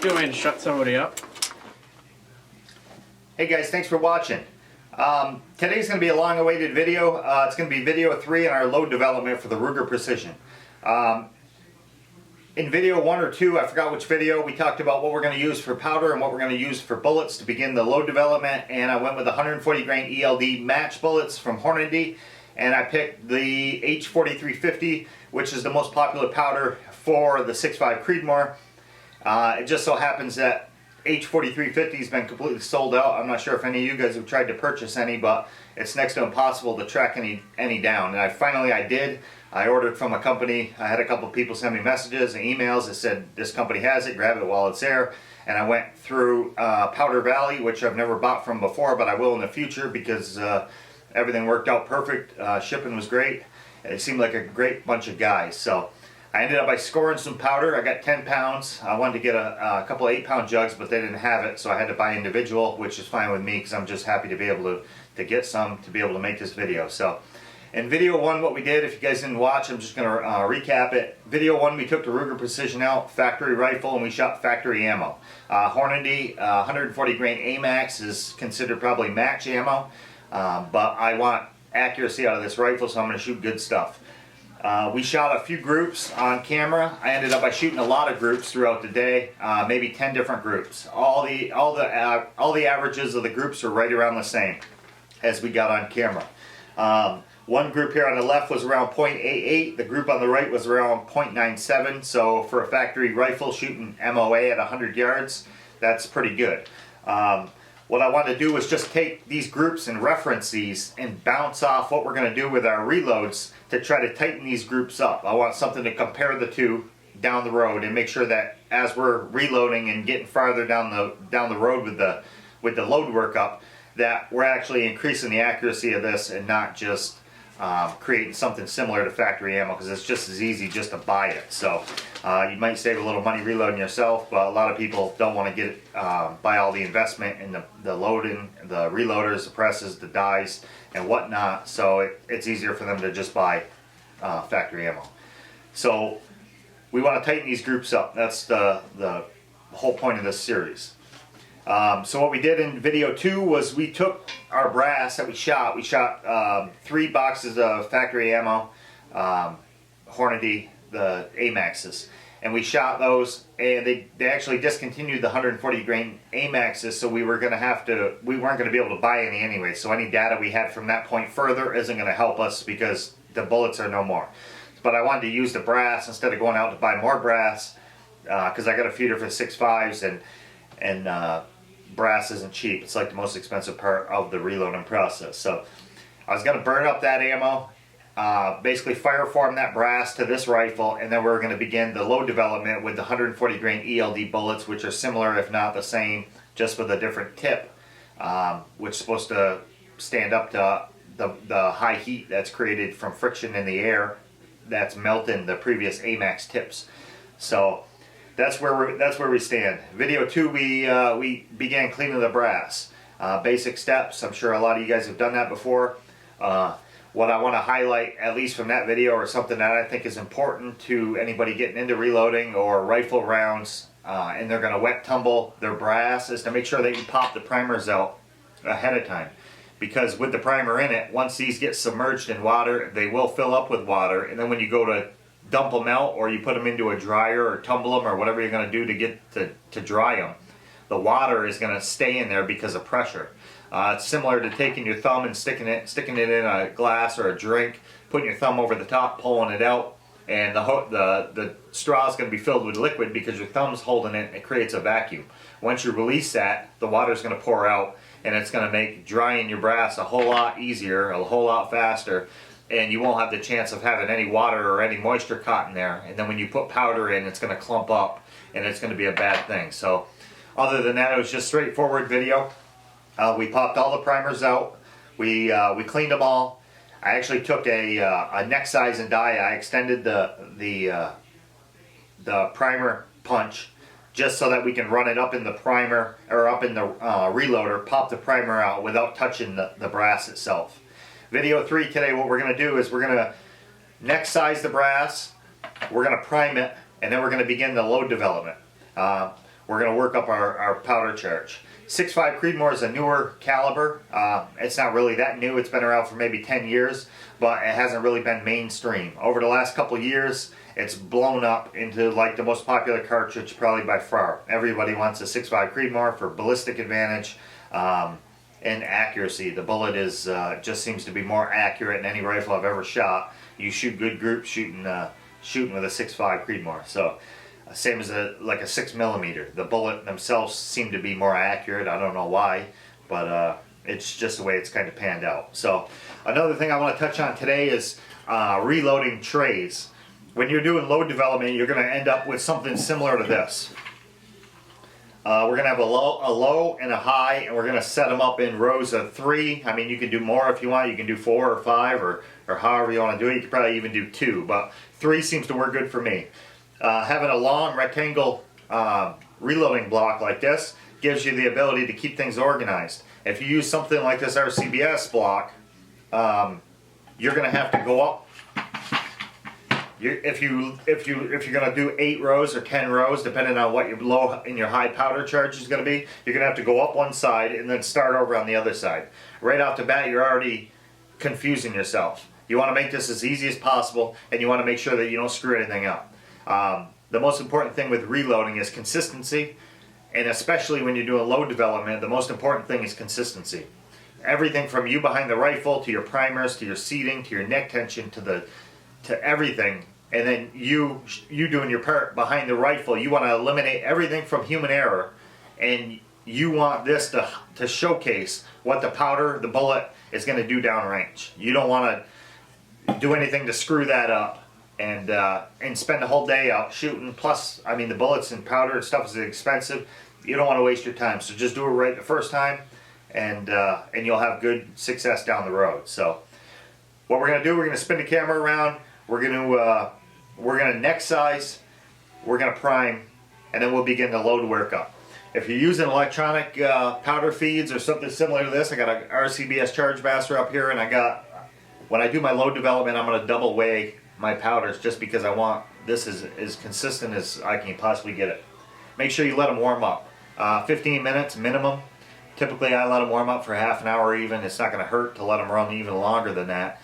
go in and shut somebody up. Hey guys, thanks for watching. Today's going to be a long-awaited video. It's going to be video 3 in our load development for the Ruger Precision. In video 1 or 2, I forgot which video, we talked about what we're going to use for powder and what we're going to use for bullets to begin the load development, and I went with 140 grain ELD match bullets from Hornady, and I picked the H4350, which is the most popular powder for the 6.5 Creedmoor. It just so happens that H4350 has been completely sold out. I'm not sure if any of you guys have tried to purchase any, but it's next to impossible to track any down. And I did. I ordered from a company. I had a couple people send me messages and emails that said this company has it, grab it while it's there. And I went through Powder Valley, which I've never bought from before, but I will in the future because everything worked out perfect. Shipping was great. It seemed like a great bunch of guys. So I ended up by scoring some powder. I got 10 pounds. I wanted to get a couple of 8-pound jugs, but they didn't have it, so I had to buy individual, which is fine with me because I'm just happy to be able to get some to be able to make this video. So in video 1, what we did, if you guys didn't watch, I'm just going to recap it. Video 1, we took the Ruger Precision out, factory rifle, and we shot factory ammo. Hornady 140 grain AMAX is considered probably match ammo, but I want accuracy out of this rifle, so I'm going to shoot good stuff. We shot a few groups on camera. I ended up by shooting a lot of groups throughout the day, maybe 10 different groups. All the averages of the groups are right around the same as we got on camera. One group here on the left was around 0.88. The group on the right was around 0.97. So for a factory rifle shooting MOA at 100 yards, that's pretty good. What I want to do is just take these groups and reference these and bounce off what we're going to do with our reloads to try to tighten these groups up. I want something to compare the two down the road and make sure that as we're reloading and getting farther down the road with the load workup, that we're actually increasing the accuracy of this and not just creating something similar to factory ammo, because it's just as easy just to buy it. So you might save a little money reloading yourself, but a lot of people don't want to get buy all the investment in the loading, the reloaders, the presses, the dies, and whatnot. So it's easier for them to just buy factory ammo. So we want to tighten these groups up. That's the whole point of this series. So what we did in video 2 was we took our brass that we shot. We shot 3 boxes of factory ammo, Hornady, the AMAXs, and we shot those. And they actually discontinued the 140 grain AMAXs, so we weren't going to be able to buy any anyway. So any data we had from that point further isn't going to help us because the bullets are no more. But I wanted to use the brass instead of going out to buy more brass because I got a feeder for 6.5s and brass isn't cheap. It's like the most expensive part of the reloading process. So I was going to burn up that ammo, basically fire form that brass to this rifle, and then we're going to begin the load development with the 140 grain ELD bullets, which are similar if not the same, just with a different tip, which is supposed to stand up to the high heat that's created from friction in the air that's melting the previous AMAX tips. So that's where we stand. Video 2, we began cleaning the brass. Basic steps. I'm sure a lot of you guys have done that before. What I want to highlight, at least from that video, or something that I think is important to anybody getting into reloading or rifle rounds, and they're going to wet tumble their brass, is to make sure that you pop the primers out ahead of time. Because with the primer in it, once these get submerged in water, they will fill up with water, and then when you go to dump them out, or you put them into a dryer or tumble them or whatever you're going to do to get to dry them, the water is going to stay in there because of pressure. It's similar to taking your thumb and sticking it in a glass or a drink, putting your thumb over the top, pulling it out, and the straw is going to be filled with liquid because your thumb's holding it and it creates a vacuum. Once you release that, the water is going to pour out, and it's going to make drying your brass a whole lot easier, a whole lot faster, and you won't have the chance of having any water or any moisture caught in there. And then when you put powder in, it's going to clump up and it's going to be a bad thing. So other than that, it was just straightforward video. We popped all the primers out. We cleaned them all. I actually took a neck size and die. I extended the primer punch just so that we can run it up in the primer, or up in the reloader, pop the primer out without touching the brass itself. Video 3 today, what we're going to do is we're going to neck size the brass, we're going to prime it, and then we're going to begin the load development. We're we're going to work up our powder charge. 6.5 Creedmoor is a newer caliber. It's not really that new. It's been around for maybe 10 years, but it hasn't really been mainstream. Over the last couple of years, it's blown up into like the most popular cartridge probably by far. Everybody wants a 6.5 Creedmoor for ballistic advantage and accuracy. The bullet is just seems to be more accurate than any rifle I've ever shot. You shoot good groups shooting with a 6.5 Creedmoor. So same as like a 6mm. The bullet themselves seem to be more accurate. I don't know why, but it's just the way it's kind of panned out. So another thing I want to touch on today is reloading trays. When you're doing load development, you're going to end up with something similar to this. We're going to have a low and a high, and we're going to set them up in rows of 3. I mean, you can do more if you want. You can do 4 or 5 or however you want to do it. You could probably even do 2, but 3 seems to work good for me. Having a long rectangle reloading block like this gives you the ability to keep things organized. If you use something like this RCBS block, you're going to have to go up. If you're going to do 8 rows or 10 rows, depending on what your low and your high powder charge is going to be, you're going to have to go up one side and then start over on the other side. Right off the bat, you're already confusing yourself. You want to make this as easy as possible, and you want to make sure that you don't screw anything up. The most important thing with reloading is consistency, and especially when you're doing load development, the most important thing is consistency. Everything from you behind the rifle, to your primers, to your seating, to your neck tension, to everything. And then you doing your part behind the rifle, you want to eliminate everything from human error, and you want this to showcase what the powder, the bullet, is going to do downrange. You don't want to do anything to screw that up and spend the whole day out shooting. Plus, I mean, the bullets and powder and stuff is expensive. You don't want to waste your time, so just do it right the first time, and you'll have good success down the road. So what we're going to do, we're going to spin the camera around. We're going to neck size, we're going to prime, and then we'll begin the load workup. If you're using electronic powder feeds or something similar to this, I got an RCBS charge master up here, and when I do my load development, I'm going to double weigh my powders just because I want this as consistent as I can possibly get it. Make sure you let them warm up. 15 minutes minimum. Typically I let them warm up for half an hour even. It's not going to hurt to let them run even longer than that.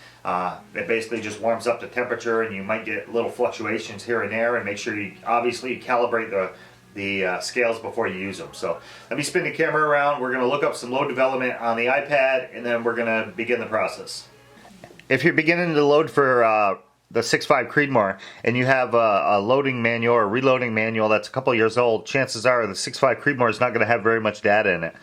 It basically just warms up the temperature, and you might get little fluctuations here and there, and make sure you obviously calibrate the scales before you use them. So let me spin the camera around. We're going to look up some load development on the iPad, and then we're going to begin the process. If you're beginning to load for the 6.5 Creedmoor and you have a loading manual or reloading manual that's a couple years old, chances are the 6.5 Creedmoor is not going to have very much data in it.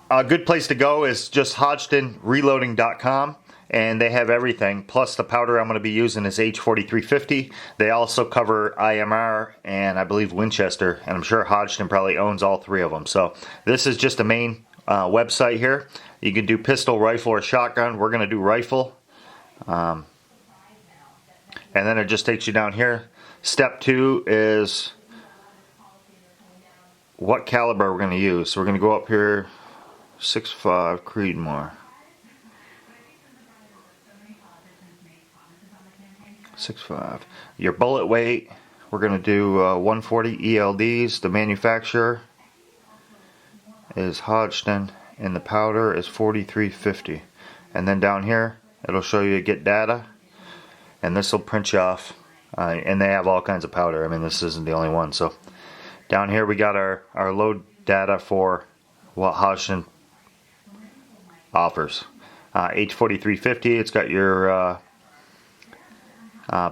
A good place to go is just HodgdonReloading.com. And they have everything, plus the powder I'm going to be using is H4350. They also cover IMR and I believe Winchester, and I'm sure Hodgdon probably owns all 3 of them. So this is just a main website here. You can do pistol, rifle, or shotgun. We're going to do rifle. And then it just takes you down here. Step 2 is what caliber we're going to use. So we're going to go up here, 6.5 Creedmoor. 6.5. Your bullet weight, we're going to do 140 ELDs. The manufacturer is Hodgdon, and the powder is 4350. And then down here, it'll show you get data, and this will print you off. And they have all kinds of powder. I mean, this isn't the only one. So down here we got our load data for what Hodgdon offers. H4350. It's got your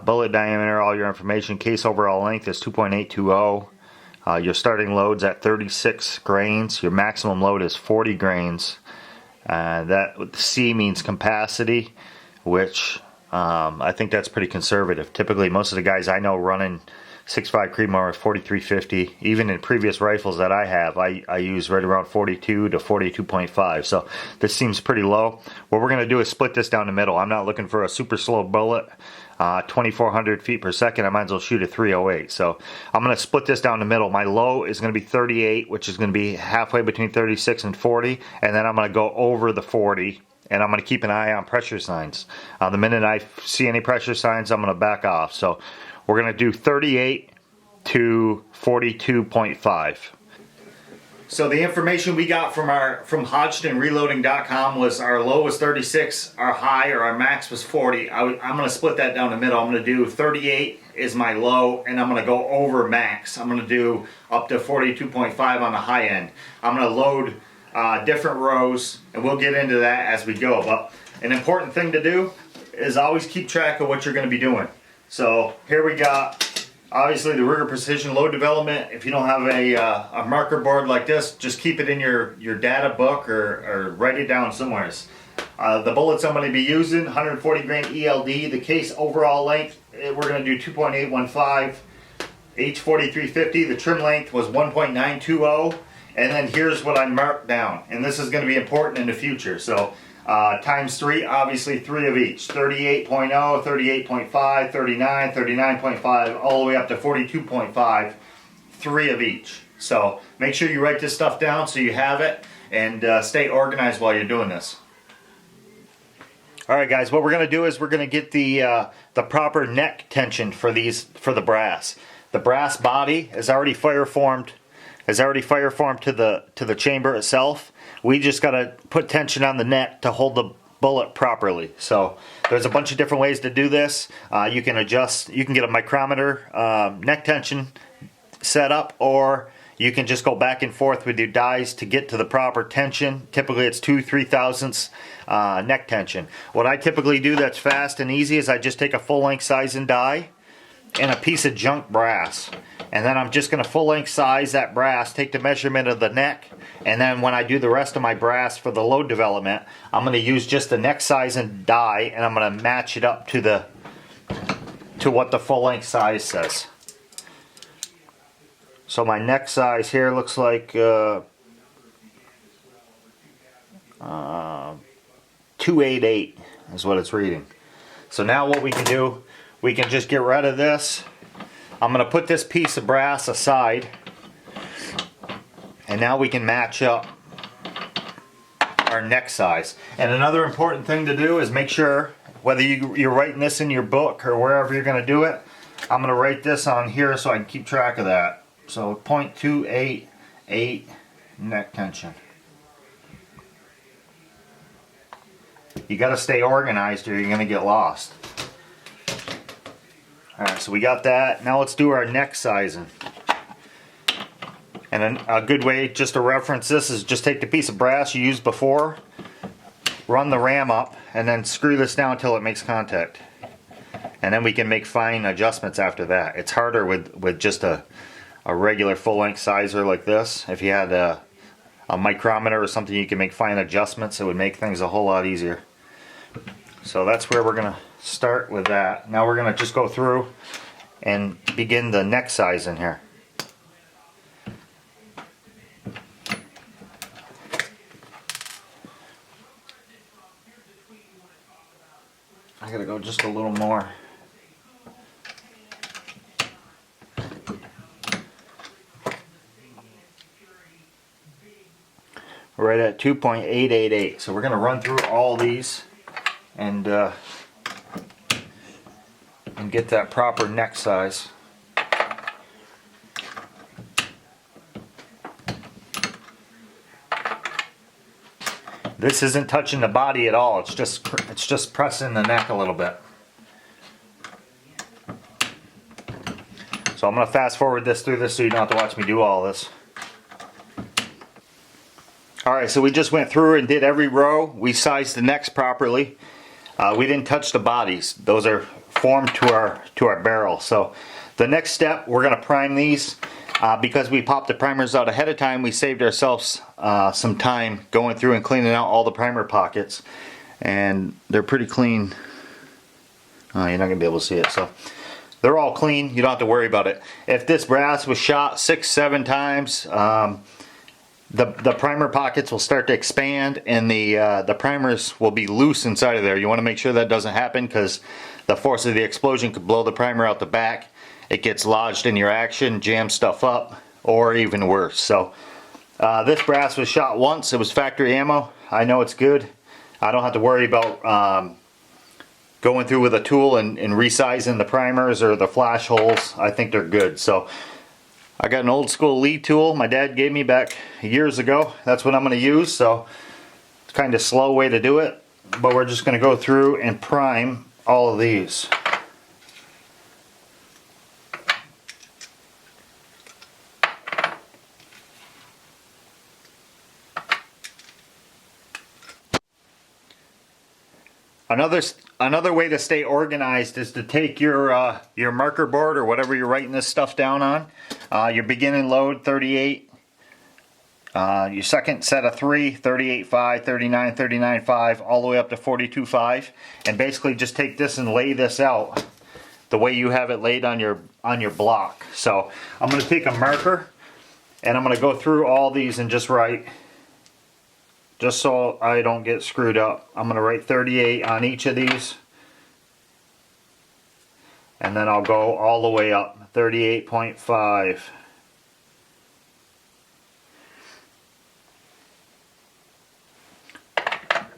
bullet diameter, all your information. Case overall length is 2.820. Your starting load's at 36 grains. Your maximum load is 40 grains. That C means capacity, which I think that's pretty conservative. Typically, most of the guys I know running 6.5 Creedmoor 4350. Even in previous rifles that I have, I use right around 42 to 42.5. So this seems pretty low. What we're going to do is split this down the middle. I'm not looking for a super slow bullet. 2,400 feet per second, I might as well shoot at 308. So I'm going to split this down the middle. My low is going to be 38, which is going to be halfway between 36 and 40, and then I'm going to go over the 40, and I'm going to keep an eye on pressure signs. The minute I see any pressure signs, I'm going to back off. So we're going to do 38 to 42.5. So the information we got from HodgdonReloading.com was our low was 36, our high or our max was 40. I'm going to split that down the middle. I'm going to do 38 is my low, and I'm going to go over max. I'm going to do up to 42.5 on the high end. I'm going to load different rows, and we'll get into that as we go. But an important thing to do is always keep track of what you're going to be doing. So here we got obviously the Ruger Precision Load Development. If you don't have a marker board like this, just keep it in your data book or write it down somewhere. The bullets I'm going to be using, 140 grain ELD. The case overall length, we're going to do 2.815 H4350. The trim length was 1.920. And then here's what I marked down. And this is going to be important in the future. So times 3, obviously 3 of each. 38.0, 38.5, 39, 39.5, all the way up to 42.5, 3 of each. So make sure you write this stuff down so you have it, and stay organized while you're doing this. Alright guys, what we're going to do is we're going to get the proper neck tension for the brass. The brass body is already fire formed to the chamber itself. We just got to put tension on the neck to hold the bullet properly. So there's a bunch of different ways to do this. You can get a micrometer neck tension set up, or you can just go back and forth with your dies to get to the proper tension. Typically it's 2/3 thousandths neck tension. What I typically do that's fast and easy is I just take a full length sizing die and a piece of junk brass. And then I'm just going to full length size that brass, take the measurement of the neck, and then when I do the rest of my brass for the load development, I'm going to use just the neck size and die, and I'm going to match it up to what the full length size says. So my neck size here looks like 288 is what it's reading. So now what we can do, we can just get rid of this. I'm going to put this piece of brass aside, and now we can match up our neck size. And another important thing to do is make sure, whether you're writing this in your book or wherever you're going to do it, I'm going to write this on here so I can keep track of that. So 0.288 neck tension. You got to stay organized or you're going to get lost. Alright, so we got that. Now let's do our neck sizing. And a good way just to reference this is just take the piece of brass you used before, run the ram up, and then screw this down until it makes contact. And then we can make fine adjustments after that. It's harder with just a regular full-length sizer like this. If you had a micrometer or something, you can make fine adjustments. It would make things a whole lot easier. So that's where we're going to start with that. Now we're going to just go through and begin the neck size in here. I gotta go just a little more. We're right at 2.888. So we're going to run through all these and get that proper neck size. This isn't touching the body at all. It's just pressing the neck a little bit. So I'm going to fast forward through this so you don't have to watch me do all this. Alright, so we just went through and did every row. We sized the necks properly. We didn't touch the bodies. Those are formed to our barrel. So the next step, we're going to prime these. Because we popped the primers out ahead of time, we saved ourselves some time going through and cleaning out all the primer pockets. And they're pretty clean. You're not going to be able to see it. So they're all clean. You don't have to worry about it. If this brass was shot 6-7 times, the primer pockets will start to expand and the primers will be loose inside of there. You want to make sure that doesn't happen because the force of the explosion could blow the primer out the back. It gets lodged in your action, jams stuff up, or even worse. So this brass was shot once. It was factory ammo. I know it's good. I don't have to worry about going through with a tool and resizing the primers or the flash holes. I think they're good. So I got an old school lead tool my dad gave me back years ago. That's what I'm going to use, so it's kind of a slow way to do it, but we're just going to go through and prime all of these. Another way to stay organized is to take your marker board or whatever you're writing this stuff down on. Your beginning load 38, your second set of 3, 38.5, 39, 39.5, all the way up to 42.5, and basically just take this and lay this out the way you have it laid on your block. So I'm going to take a marker and I'm going to go through all these and just write. Just so I don't get screwed up, I'm going to write 38 on each of these. And then I'll go all the way up, 38.5.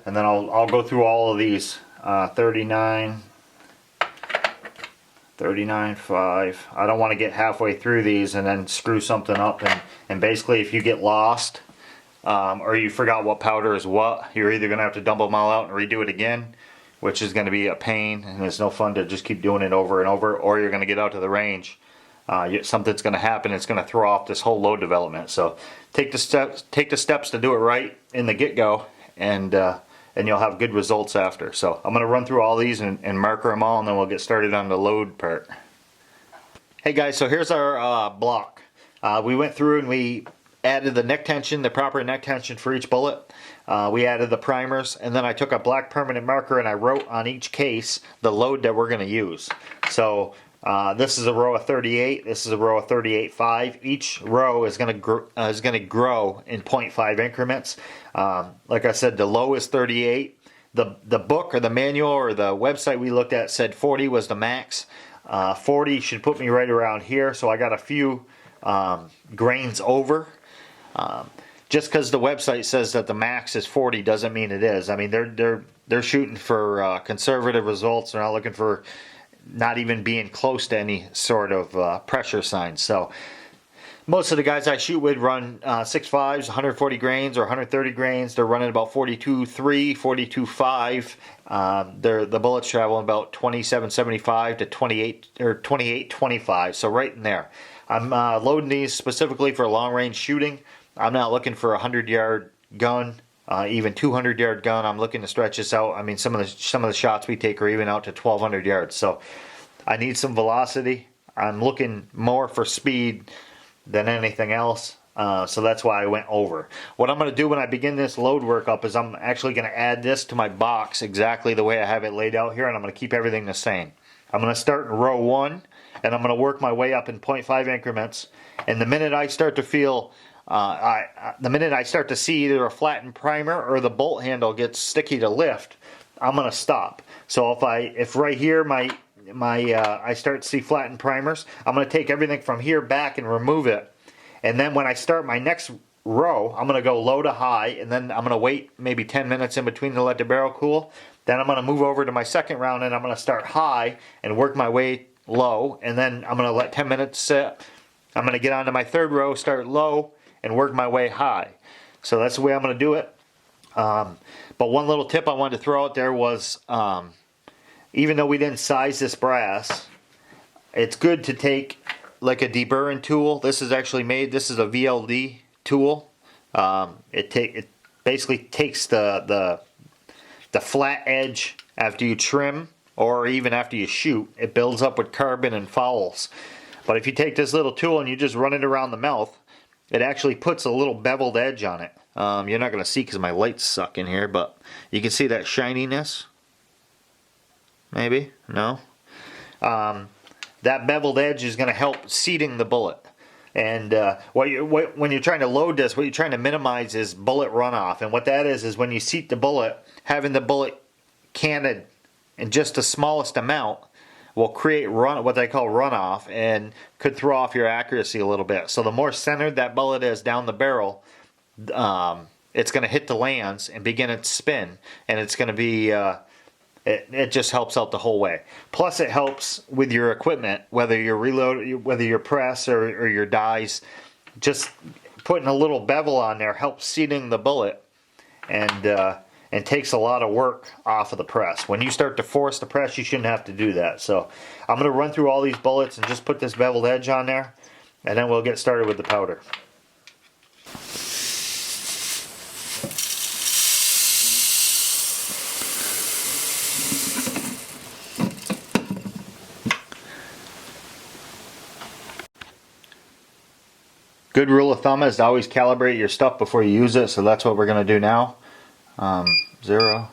And then I'll go through all of these, 39, 39.5. I don't want to get halfway through these and then screw something up. And basically if you get lost, or you forgot what powder is what, you're either going to have to dump them all out and redo it again, which is going to be a pain, and it's no fun to just keep doing it over and over, or you're going to get out to the range. Something's going to happen, it's going to throw off this whole load development. So take the steps to do it right in the get-go, and you'll have good results after. So I'm going to run through all these and marker them all, and then we'll get started on the load part. Hey guys, so here's our block. We went through and we added the neck tension, the proper neck tension for each bullet. We added the primers, and then I took a black permanent marker and I wrote on each case the load that we're going to use. So this is a row of 38, this is a row of 38.5. Each row is going to grow in 0.5 increments. Like I said, the low is 38. The book or the manual or the website we looked at said 40 was the max. 40 should put me right around here, so I got a few grains over. Just because the website says that the max is 40 doesn't mean it is. I mean, they're shooting for conservative results. They're not looking for not even being close to any sort of pressure signs. So most of the guys I shoot with run 6.5s, 140 grains or 130 grains. They're running about 42.3, 42.5. The bullets travel about 27.75 to 28 or 28.25. So right in there. I'm loading these specifically for long range shooting. I'm not looking for a 100-yard gun, even 200-yard gun. I'm looking to stretch this out. I mean, some of the shots we take are even out to 1,200 yards. So I need some velocity. I'm looking more for speed than anything else. So that's why I went over. What I'm going to do when I begin this load work up is I'm actually going to add this to my box exactly the way I have it laid out here, and I'm going to keep everything the same. I'm going to start in row 1, and I'm going to work my way up in 0.5 increments. And the minute I start to feel, the minute I start to see either a flattened primer or the bolt handle gets sticky to lift, I'm going to stop. So if right here I start to see flattened primers, I'm going to take everything from here back and remove it. And then when I start my next row, I'm going to go low to high, and then I'm going to wait maybe 10 minutes in between to let the barrel cool. Then I'm going to move over to my second round, and I'm going to start high and work my way low, and then I'm going to let 10 minutes sit. I'm going to get onto my third row, start low, and work my way high. So that's the way I'm going to do it. But one little tip I wanted to throw out there was, even though we didn't size this brass, it's good to take like a deburring tool. This is actually made, this is a VLD tool. It basically takes the flat edge after you trim, or even after you shoot. It builds up with carbon and fouls. But if you take this little tool and you just run it around the mouth, it actually puts a little beveled edge on it. You're not going to see because my lights suck in here, but you can see that shininess. Maybe? No? That beveled edge is going to help seating the bullet. And when you're trying to load this, what you're trying to minimize is bullet runoff. And what that is when you seat the bullet, having the bullet canted in just the smallest amount will create what they call runoff, and could throw off your accuracy a little bit. So the more centered that bullet is down the barrel, it's going to hit the lands and begin its spin, and it's going to be It just helps out the whole way. Plus it helps with your equipment, whether you're reload, whether your press or your dies. Just putting a little bevel on there helps seating the bullet and takes a lot of work off of the press. When you start to force the press, you shouldn't have to do that. So I'm going to run through all these bullets and just put this beveled edge on there, and then we'll get started with the powder. Good rule of thumb is to always calibrate your stuff before you use it, so that's what we're going to do now. 0.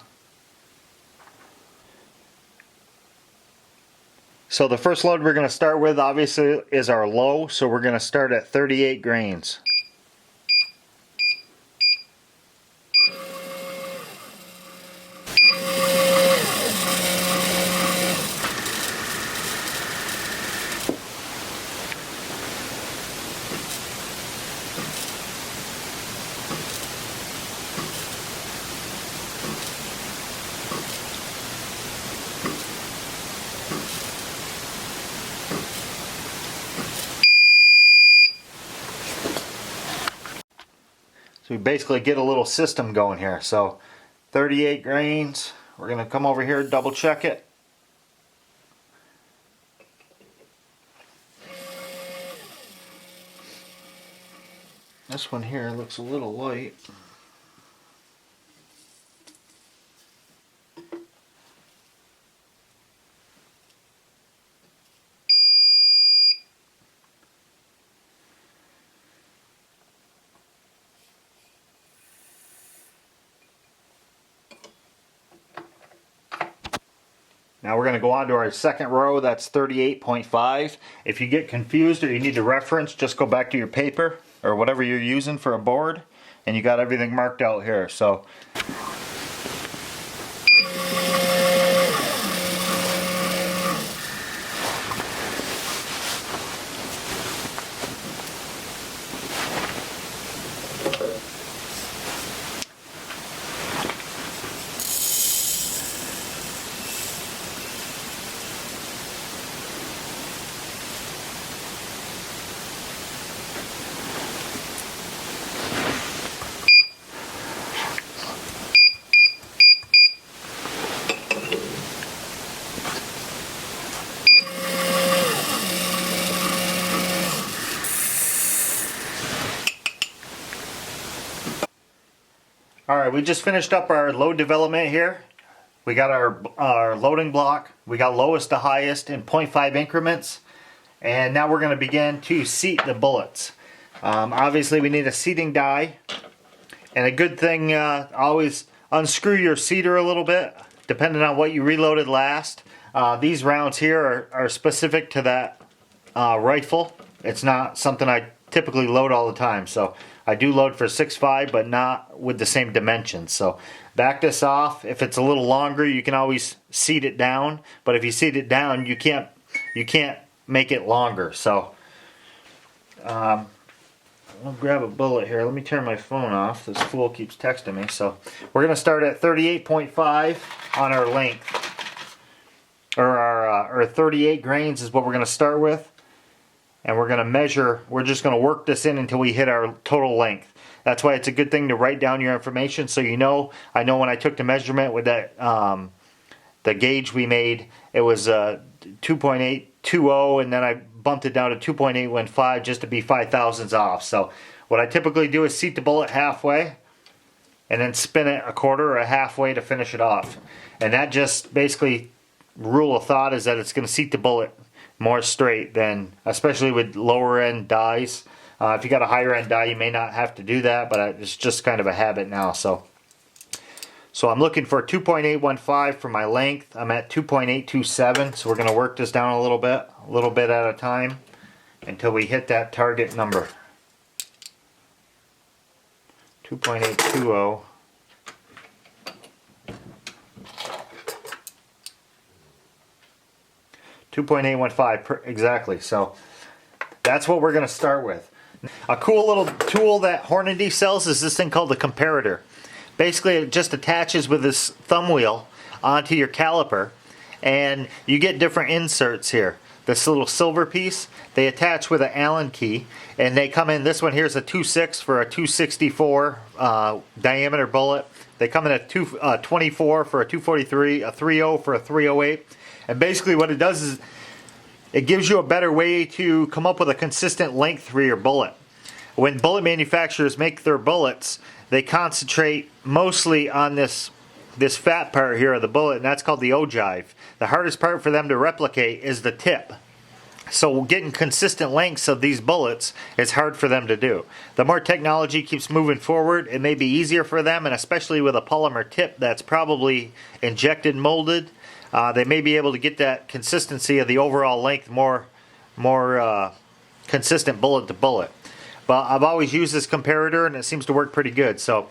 So the first load we're going to start with obviously is our low, so we're going to start at 38 grains. So we basically get a little system going here. So 38 grains. We're going to come over here, double check it. This one here looks a little light. Now we're going to go on to our second row, that's 38.5. If you get confused or you need to reference, just go back to your paper or whatever you're using for a board, and you got everything marked out here. So alright, we just finished up our load development here. We got our loading block. We got lowest to highest in 0.5 increments. And now we're going to begin to seat the bullets. Obviously we need a seating die. And a good thing, always unscrew your seater a little bit, depending on what you reloaded last. These rounds here are specific to that rifle. It's not something I typically load all the time. So I do load for 6.5, but not with the same dimensions. So back this off. If it's a little longer, you can always seat it down. But if you seat it down, you can't make it longer. So I'll grab a bullet here. Let me turn my phone off. This fool keeps texting me. So we're going to start at 38.5 on our length. Or our 38 grains is what we're going to start with. And we're going to measure, we're just going to work this in until we hit our total length. That's why it's a good thing to write down your information so you know. I know when I took the measurement with that, the gauge we made, it was 2.820, and then I bumped it down to 2.815 just to be 5 thousandths off. So what I typically do is seat the bullet halfway and then spin it a quarter or a halfway to finish it off. And that just basically, rule of thought is that it's going to seat the bullet more straight than, especially with lower end dies. If you got a higher end die, you may not have to do that, but it's just kind of a habit now. So I'm looking for 2.815 for my length. I'm at 2.827, so we're going to work this down a little bit at a time until we hit that target number. 2.820. 2.815 exactly. So that's what we're going to start with. A cool little tool that Hornady sells is this thing called the comparator. Basically, it just attaches with this thumb wheel. onto your caliper, and you get different inserts here. This little silver piece, they attach with an Allen key, and they come in. This one here is a 2.6 for a 264 diameter bullet. They come in a 224 for a 243, a 3.0 for a 308. And basically what it does is it gives you a better way to come up with a consistent length for your bullet. When bullet manufacturers make their bullets, they concentrate mostly on this fat part here of the bullet, and that's called the ogive. The hardest part for them to replicate is the tip. So getting consistent lengths of these bullets is hard for them to do. The more technology keeps moving forward, it may be easier for them, and especially with a polymer tip that's probably injected molded, they may be able to get that consistency of the overall length more consistent bullet to bullet. But I've always used this comparator, and it seems to work pretty good. So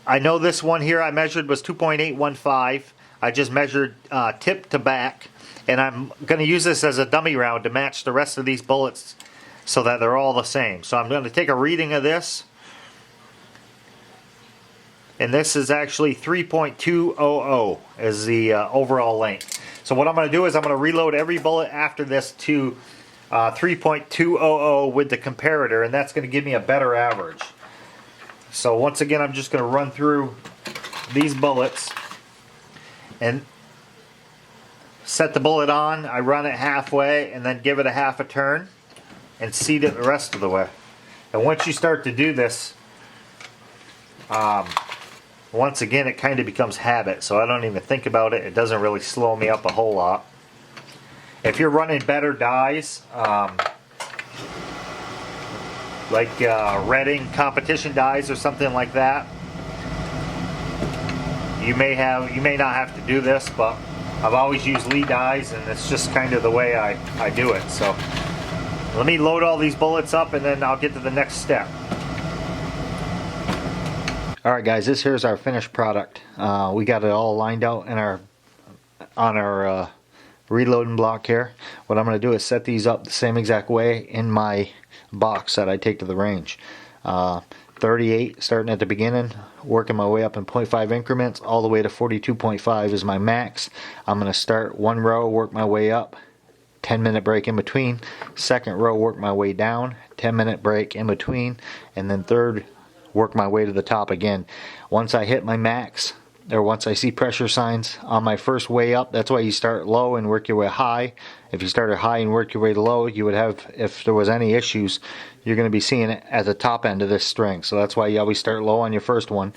I know this one here I measured was 2.815. I just measured tip to back, and I'm going to use this as a dummy round to match the rest of these bullets so that they're all the same. So I'm going to take a reading of this, and this is actually 3.200 is the overall length. So what I'm going to do is I'm going to reload every bullet after this to 3.200 with the comparator, and that's going to give me a better average. So once again, I'm just going to run through these bullets and set the bullet on. I run it halfway and then give it a half a turn and seat it the rest of the way. And once you start to do this, once again it kind of becomes habit, so I don't even think about it. It doesn't really slow me up a whole lot. If you're running better dies, like Redding competition dies or something like that, you may not have to do this, but I've always used Lee dies, and it's just kind of the way I do it. So let me load all these bullets up, and then I'll get to the next step. Alright guys, this here's our finished product. We got it all lined out in on our reloading block here. What I'm going to do is set these up the same exact way in my box that I take to the range. 38 starting at the beginning, working my way up in 0.5 increments all the way to 42.5 is my max. I'm going to start one row, work my way up, 10-minute break in between, second row, work my way down, 10-minute break in between, and then third, work my way to the top again. Once I hit my max, or once I see pressure signs on my first way up, that's why you start low and work your way high. If you started high and work your way to low, you would have, if there was any issues, you're going to be seeing it at the top end of this string. So that's why you always start low on your first one.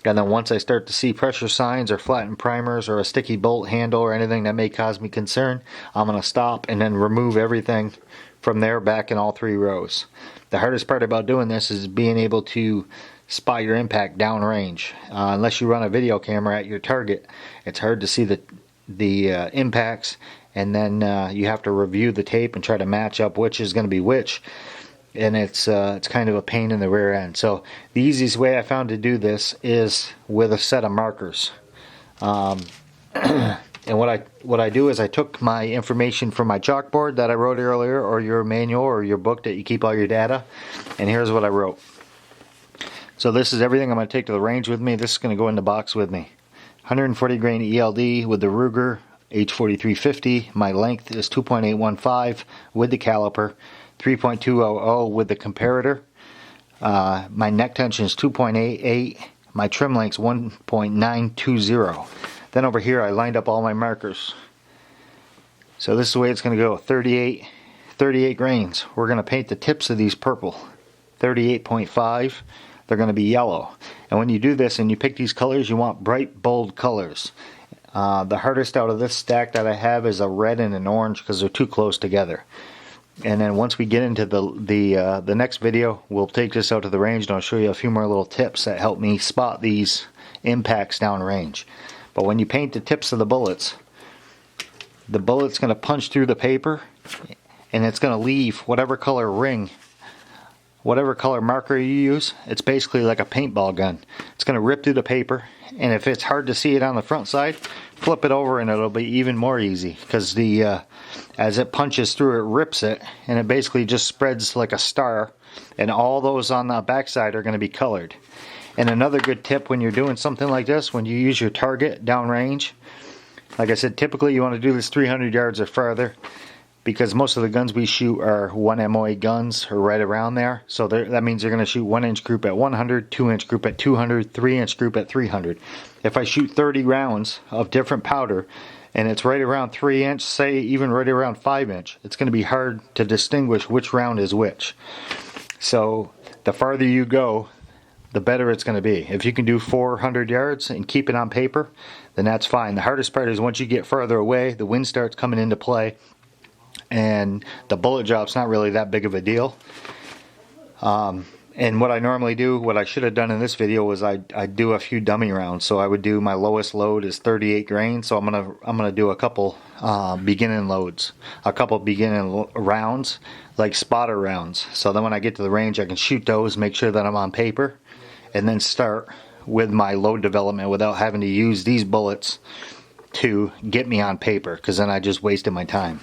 And then once I start to see pressure signs or flattened primers or a sticky bolt handle or anything that may cause me concern, I'm going to stop and then remove everything from there back in all three rows. The hardest part about doing this is being able to spot your impact downrange. Unless you run a video camera at your target, it's hard to see the impacts, and then you have to review the tape and try to match up which is going to be which, and it's kind of a pain in the rear end. So the easiest way I found to do this is with a set of markers. And what I do is I took my information from my chalkboard that I wrote earlier, or your manual or your book that you keep all your data, and here's what I wrote. So this is everything I'm going to take to the range with me. This is going to go in the box with me. 140 grain ELD with the Ruger H4350. My length is 2.815 with the caliper. 3.200 with the comparator. My neck tension is 2.88. My trim length is 1.920. Then over here I lined up all my markers. So this is the way it's going to go. 38 grains. We're going to paint the tips of these purple. 38.5. They're going to be yellow. And when you do this and you pick these colors, you want bright, bold colors. The hardest out of this stack that I have is a red and an orange because they're too close together. And then once we get into the next video, we'll take this out to the range and I'll show you a few more little tips that help me spot these impacts downrange. But when you paint the tips of the bullet's going to punch through the paper, and it's going to leave whatever color ring, whatever color marker you use. It's basically like a paintball gun. It's going to rip through the paper, and if it's hard to see it on the front side, flip it over and it'll be even more easy, because as it punches through, it rips it, and it basically just spreads like a star, and all those on the back side are going to be colored. And another good tip when you're doing something like this, when you use your target downrange, Like I said, typically you want to do this 300 yards or farther, because most of the guns we shoot are 1 MOA guns or right around there. So that means you're going to shoot 1-inch group at 100, 2-inch group at 200, 3-inch group at 300. If I shoot 30 rounds of different powder and it's right around 3-inch, say even right around 5-inch, it's going to be hard to distinguish which round is which. So the farther you go, the better it's going to be. If you can do 400 yards and keep it on paper, then that's fine. The hardest part is once you get further away, the wind starts coming into play, and the bullet drop's not really that big of a deal. And what I normally do, what I should have done in this video, was I do a few dummy rounds. So I would do, my lowest load is 38 grain, so I'm gonna do a couple beginning loads, a couple beginning rounds, like spotter rounds. So then when I get to the range, I can shoot those, make sure that I'm on paper, and then start with my load development without having to use these bullets to get me on paper, because then I just wasted my time.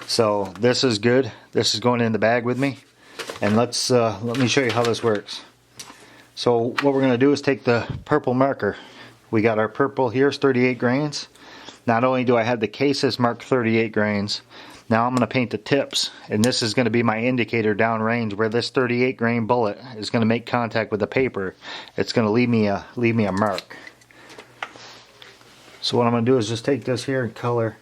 So this is good. This is going in the bag with me, and let me show you how this works. So what we're going to do is take the purple marker. We got our purple here, it's 38 grains. Not only do I have the cases marked 38 grains, now I'm going to paint the tips, and this is going to be my indicator downrange where this 38 grain bullet is going to make contact with the paper. It's going to leave me a mark. So what I'm going to do is just take this here and color.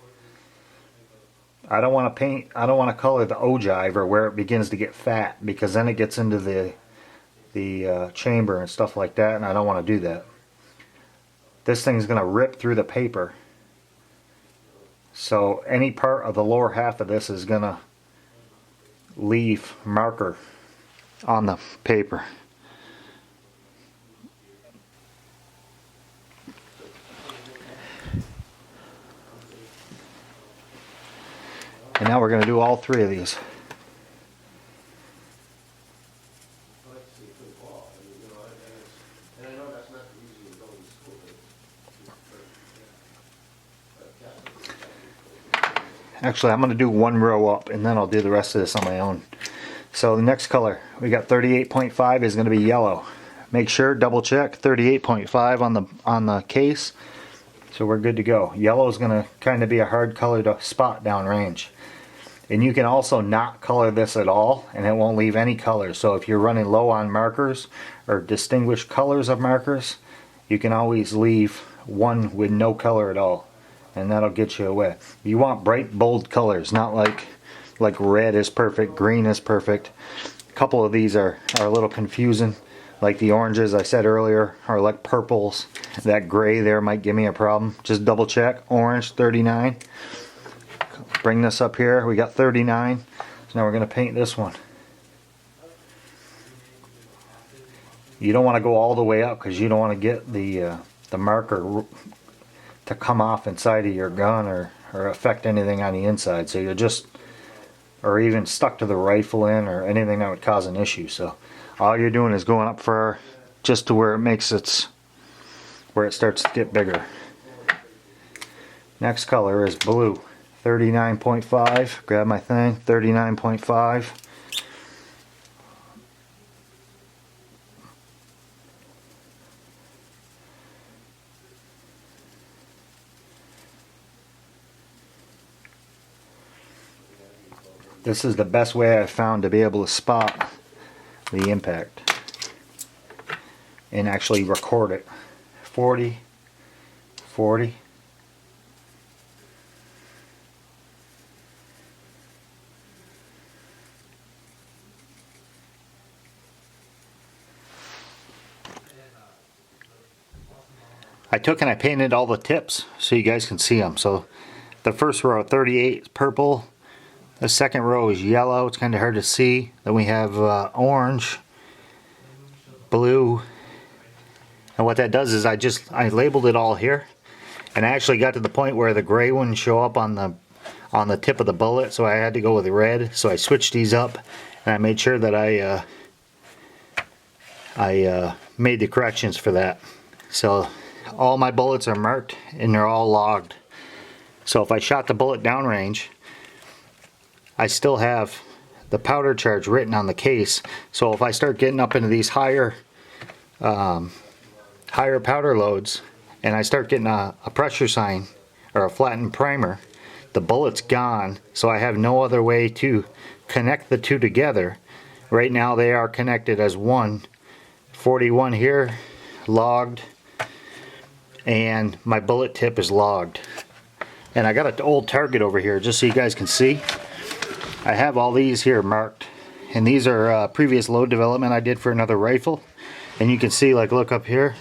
I don't want to color the ogive or where it begins to get fat, because then it gets into the chamber and stuff like that, and I don't want to do that. This thing's going to rip through the paper. So any part of the lower half of this is going to leave marker on the paper. And now we're going to do all three of these. Actually, I'm going to do one row up, and then I'll do the rest of this on my own. So the next color, we got 38.5 is going to be yellow. Make sure, double check, 38.5 on the case. So we're good to go. Yellow is going to kind of be a hard color to spot downrange. And you can also not color this at all, and it won't leave any colors. So if you're running low on markers or distinguished colors of markers, you can always leave one with no color at all, and that'll get you away. You want bright, bold colors, not like red is perfect, green is perfect. A couple of these are a little confusing, like the oranges I said earlier are like purples. That gray there might give me a problem. Just double check. Orange 39. Bring this up here. We got 39. So now we're going to paint this one. You don't want to go all the way up, because you don't want to get the marker to come off inside of your gun or affect anything on the inside. So you're just, or even stuck to the rifle in, or anything that would cause an issue. So all you're doing is going up for just to where it makes where it starts to get bigger. Next color is blue. 39.5. Grab my thing. 39.5. This is the best way I've found to be able to spot the impact and actually record it. 40, 40. I took and I painted all the tips so you guys can see them. So the first row, 38 is purple. The second row is yellow. It's kind of hard to see. Then we have orange, blue. And what that does is I labeled it all here. And I actually got to the point where the gray wouldn't show up on the tip of the bullet, so I had to go with red. So I switched these up, and I made sure that I made the corrections for that. So all my bullets are marked and they're all logged. So if I shot the bullet downrange, I still have the powder charge written on the case. So if I start getting up into these higher powder loads, and I start getting a pressure sign or a flattened primer, the bullet's gone, so I have no other way to connect the two together. Right now they are connected as one. 41 here, logged, and my bullet tip is logged. And I got an old target over here just so you guys can see. I have all these here marked, and these are previous load development I did for another rifle. And you can see, like, look up here.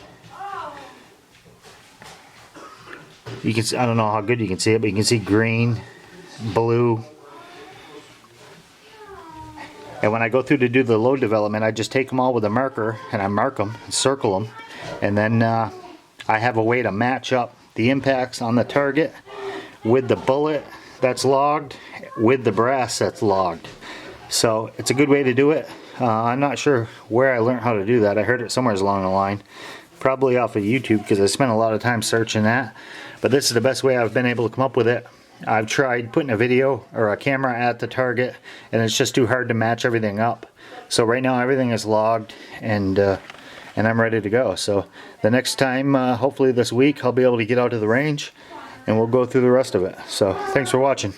You can see, I don't know how good you can see it, but you can see green, blue. And when I go through to do the load development, I just take them all with a marker and I mark them, circle them, and then I have a way to match up the impacts on the target with the bullet that's logged with the brass that's logged. So it's a good way to do it. I'm not sure where I learned how to do that. I heard it somewhere along the line, probably off of YouTube, because I spent a lot of time searching that. But this is the best way I've been able to come up with it. I've tried putting a video or a camera at the target, and it's just too hard to match everything up. So right now everything is logged, and I'm ready to go. So the next time, hopefully this week, I'll be able to get out to the range and we'll go through the rest of it. So thanks for watching.